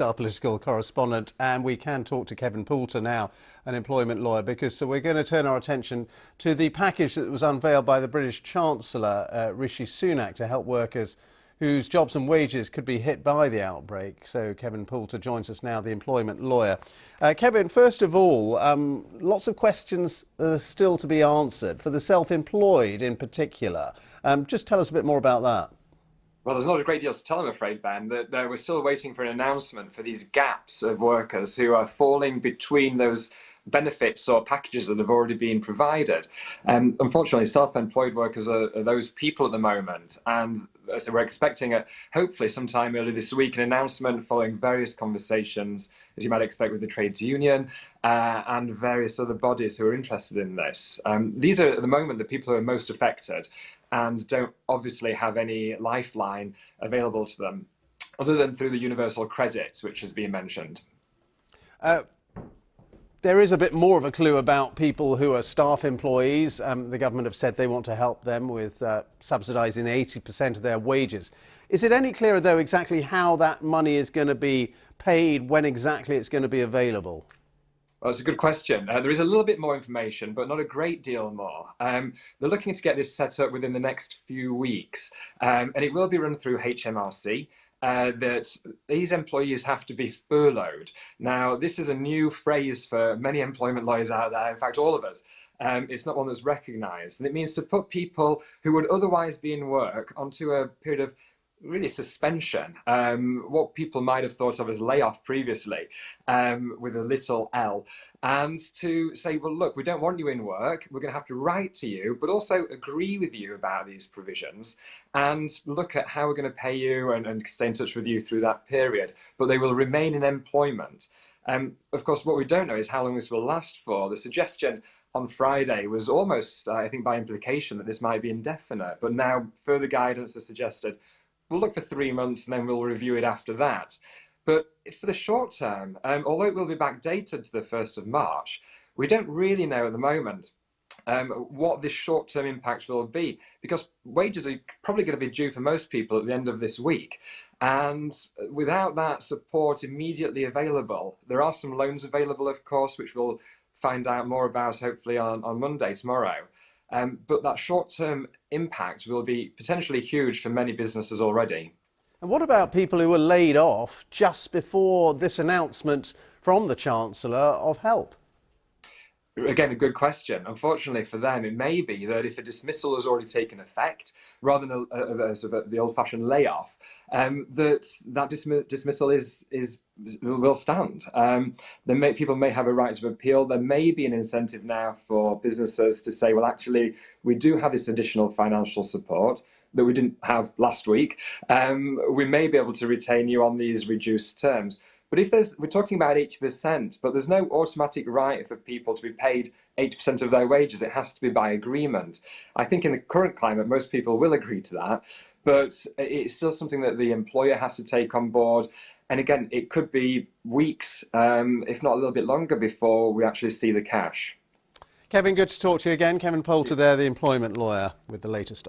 Our political correspondent, and we can talk to Kevin Poulter now, an employment lawyer, because we're going to turn our attention to the package that was unveiled by the British Chancellor Rishi Sunak to help workers whose jobs and wages could be hit by the outbreak. So Kevin Poulter joins us now, the employment lawyer. Kevin, first of all, lots of questions still to be answered for the self-employed in particular. Just tell us a bit more about that. Well, there's not a great deal to tell, I'm afraid, Ben. That we're still waiting for an announcement for these gaps of workers who are falling between those benefits or packages that have already been provided. Unfortunately, self-employed workers are those people at the moment, and so we're expecting, hopefully sometime early this week, an announcement following various conversations, as you might expect, with the trades union and various other bodies who are interested in this. These are, at the moment, the people who are most affected and don't obviously have any lifeline available to them, other than through the universal credit, which has been mentioned. There is a bit more of a clue about people who are staff employees. The government have said they want to help them with subsidising 80% of their wages. Is it any clearer, though, exactly how that money is going to be paid, when exactly it's going to be available? Well, that's a good question. There is a little bit more information, but not a great deal more. They're looking to get this set up within the next few weeks, and it will be run through HMRC. That these employees have to be furloughed. Now, this is a new phrase for many employment lawyers out there, in fact, all of us. It's not one that's recognised, and it means to put people who would otherwise be in work onto a period of really suspension, what people might have thought of as layoff previously, with a little L, and to say, well, look, we don't want you in work, we're going to have to write to you, but also agree with you about these provisions and look at how we're going to pay you and stay in touch with you through that period, but they will remain in employment. Of course, what we don't know is how long this will last for. The suggestion on Friday was almost, I think, by implication that this might be indefinite, but now further guidance has suggested we'll look for 3 months and then we'll review it after that. But for the short term, although it will be backdated to the 1st of March, we don't really know at the moment what this short-term impact will be, because wages are probably going to be due for most people at the end of this week. And without that support immediately available, there are some loans available, of course, which we'll find out more about hopefully on Monday, tomorrow. But that short-term impact will be potentially huge for many businesses already. And what about people who were laid off just before this announcement from the Chancellor of help? Again, a good question. Unfortunately for them, it may be that if a dismissal has already taken effect, rather than the old-fashioned layoff, that dismissal will stand. People may have a right to appeal. There may be an incentive now for businesses to say, well, actually, we do have this additional financial support that we didn't have last week. We may be able to retain you on these reduced terms. But we're talking about 80%, but there's no automatic right for people to be paid 80% of their wages. It has to be by agreement. I think in the current climate, most people will agree to that, but it's still something that the employer has to take on board. And again, it could be weeks, if not a little bit longer, before we actually see the cash. Kevin, good to talk to you again. Kevin Poulter there, the employment lawyer, with the latest.